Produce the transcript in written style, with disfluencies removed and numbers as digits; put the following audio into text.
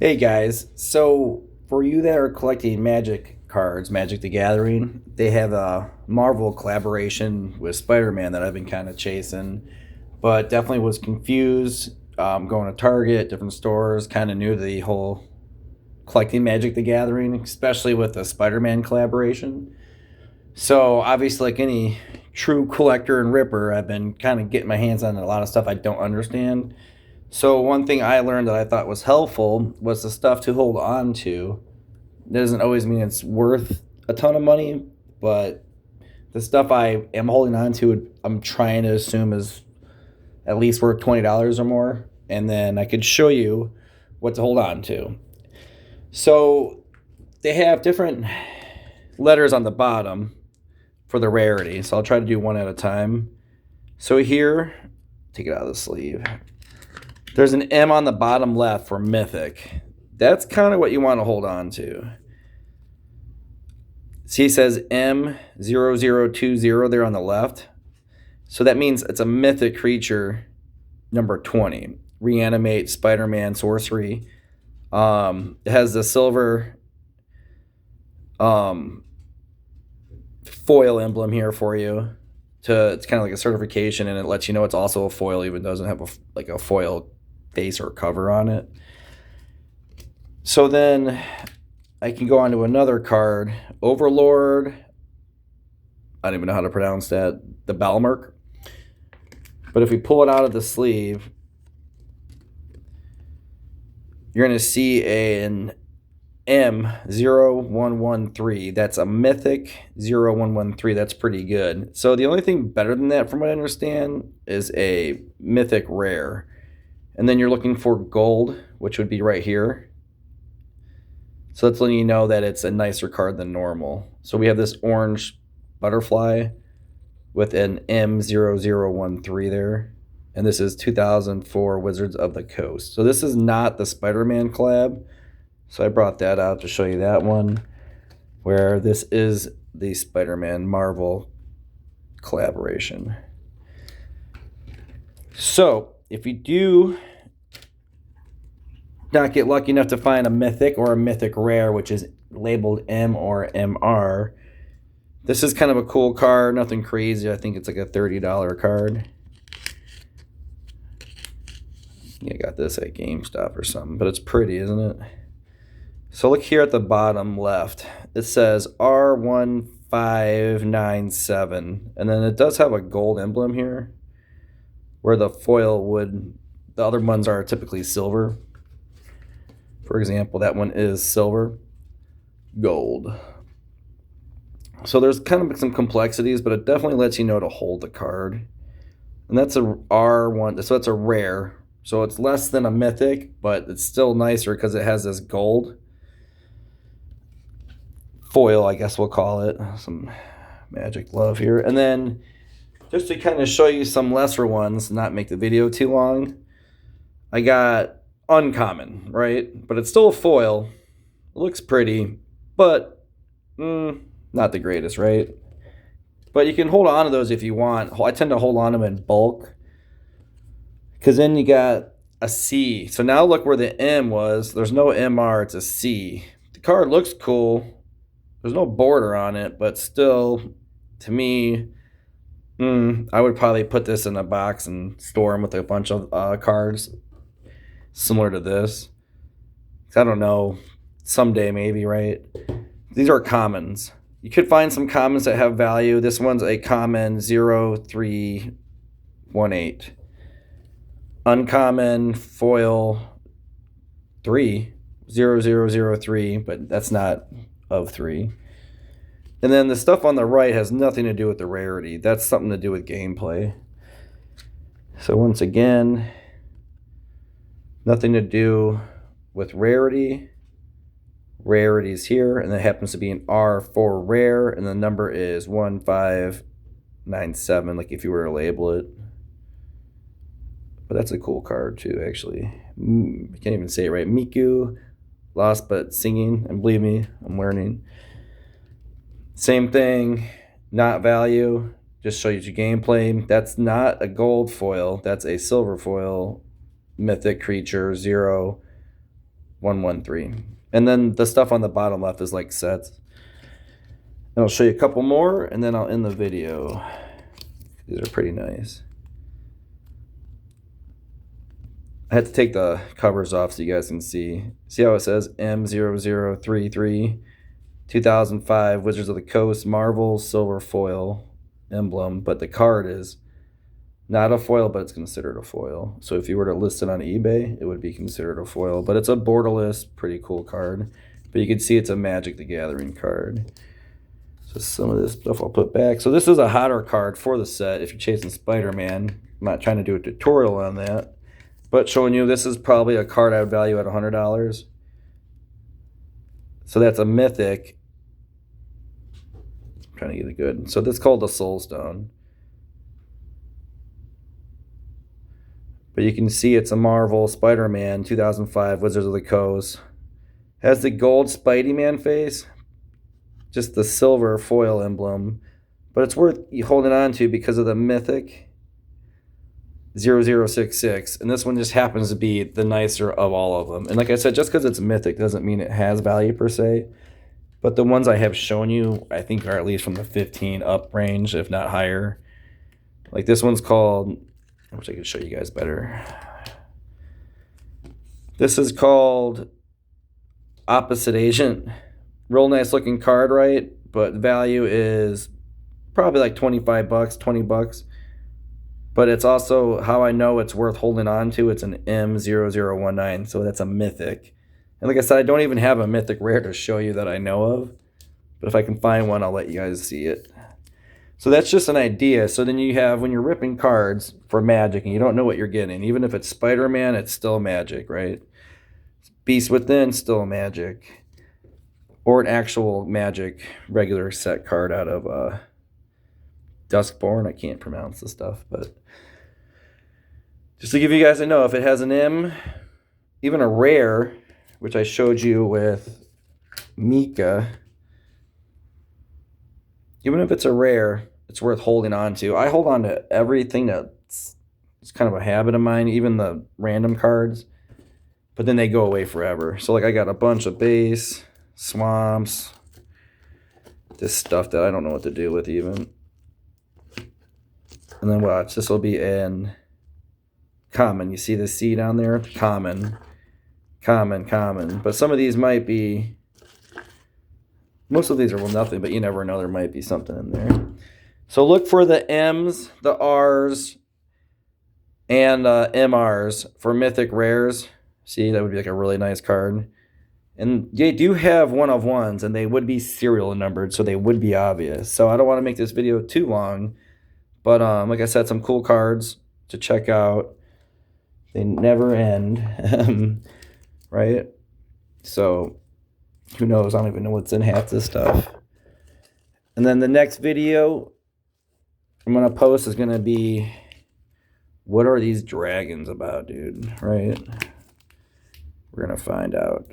Hey guys, so for you that are collecting Magic cards, Magic the Gathering, they have a Marvel collaboration with Spider Man that I've been kind of chasing, but definitely was confused. Going to Target, different stores, kind of knew the whole collecting Magic the Gathering, especially with the Spider Man collaboration. So, obviously, like any true collector and ripper, I've been kind of getting my hands on a lot of stuff I don't understand. So one thing I learned that I thought was helpful was the stuff to hold on to. That doesn't always mean it's worth a ton of money, but the stuff I am holding on to, I'm trying to assume is at least worth $20 or more, and then I could show you what to hold on to. So they have different letters on the bottom for the rarity. So I'll try to do one at a time. So here, take it out of the sleeve. There's an M on the bottom left for mythic. That's kind of what you want to hold on to. See, it says M0020 there on the left. So that means it's a mythic creature, number 20. Reanimate Spider Man sorcery. It has the silver um, foil emblem here for you. It's kind of like a certification, and it lets you know it's also a foil, even though it doesn't have a foil base or cover on it. So then I can go on to another card, Overlord. I don't even know how to pronounce that. The Balmerk. But if we pull it out of the sleeve, you're going to see an M0113. That's a mythic 0113. That's pretty good. So the only thing better than that, from what I understand, is a mythic rare. And then you're looking for gold, which would be right here. So that's letting you know that it's a nicer card than normal. So we have this orange butterfly with an M0013 there. And this is 2004 Wizards of the Coast. So this is not the Spider-Man collab. So I brought that out to show you that one, where this is the Spider-Man Marvel collaboration. So if you do not get lucky enough to find a mythic or a mythic rare, which is labeled M or MR, this is kind of a cool card. Nothing crazy. I think it's like a $30 card. Yeah, I got this at GameStop or something, but it's pretty, isn't it? So look here at the bottom left. It says R1597, and then it does have a gold emblem here, where the foil would, the other ones are typically silver. For example, that one is silver, gold. So there's kind of some complexities, but it definitely lets you know to hold the card. And that's a R1, so it's a rare. So it's less than a mythic, but it's still nicer because it has this gold foil, I guess we'll call it. Some magic love here. And then just to kind of show you some lesser ones, not make the video too long, I got uncommon, right? But it's still a foil. It looks pretty, but not the greatest, right? But you can hold on to those if you want. I tend to hold on to them in bulk, because then you got a C. So now look where the M was. There's no MR, it's a C. The card looks cool. There's no border on it, but still, to me, I would probably put this in a box and store them with a bunch of cards similar to this. I don't know. Someday, maybe, right? These are commons. You could find some commons that have value. This one's a common 0318. Uncommon foil 30003, but that's not of 3. And then the stuff on the right has nothing to do with the rarity. That's something to do with gameplay. So once again, nothing to do with rarity. Rarity's here, and it happens to be an R4 rare, and the number is 1597, like if you were to label it. But that's a cool card too, actually. I can't even say it right. Miku, lost but singing, and believe me, I'm learning. Same thing, not value, just show you your gameplay. That's not a gold foil, that's a silver foil, mythic creature, 0. 113. And then the stuff on the bottom left is like sets. And I'll show you a couple more, and then I'll end the video. These are pretty nice. I had to take the covers off so you guys can see. See how it says M0033 2005 Wizards of the Coast Marvel silver foil emblem, but the card is not a foil, but it's considered a foil. So if you were to list it on eBay, it would be considered a foil, but it's a borderless, pretty cool card. But you can see it's a Magic the Gathering card. So some of this stuff I'll put back. So this is a hotter card for the set if you're chasing Spider-Man. I'm not trying to do a tutorial on that, but showing you this is probably a card I would value at $100. So that's a mythic. I'm trying to get it good. So this is called the Soul Stone. But you can see it's a Marvel Spider-Man 2005 Wizards of the Coast. Has the gold Spidey-Man face. Just the silver foil emblem, but it's worth holding on to because of the mythic 0066, and this one just happens to be the nicer of all of them. And like I said, just because it's mythic doesn't mean it has value per se, but the ones I have shown you I think are at least from the 15 up range, if not higher. Like this one's called, I wish I could show you guys better. This is called Opposite Agent. Real nice looking card, right? But value is probably like 25 bucks, 20 bucks. But it's also how I know it's worth holding on to. It's an M0019, so that's a mythic. And like I said, I don't even have a mythic rare to show you that I know of. But if I can find one, I'll let you guys see it. So that's just an idea. So then you have, when you're ripping cards for Magic and you don't know what you're getting, even if it's Spider-Man, it's still Magic, right? Beast Within, still Magic. Or an actual Magic regular set card out of Duskborn. I can't pronounce the stuff, but just to give you guys a know, if it has an M, even a rare, which I showed you with Mika, even if it's a rare, it's worth holding on to. I hold on to everything that's it's kind of a habit of mine, even the random cards, but then they go away forever. So like I got a bunch of base, swamps, this stuff that I don't know what to do with even. And then watch, this will be in common. You see the C down there? Common, common, common. But some of these might be, most of these are nothing, but you never know, there might be something in there. So look for the M's, the R's, and MRs for mythic rares. See, that would be like a really nice card. And they do have one of ones, and they would be serial numbered, so they would be obvious. So I don't want to make this video too long, but like I said, some cool cards to check out. They never end, right? So who knows? I don't even know what's in half this stuff. And then the next video I'm going to post is going to be, what are these dragons about, dude? Right? We're going to find out.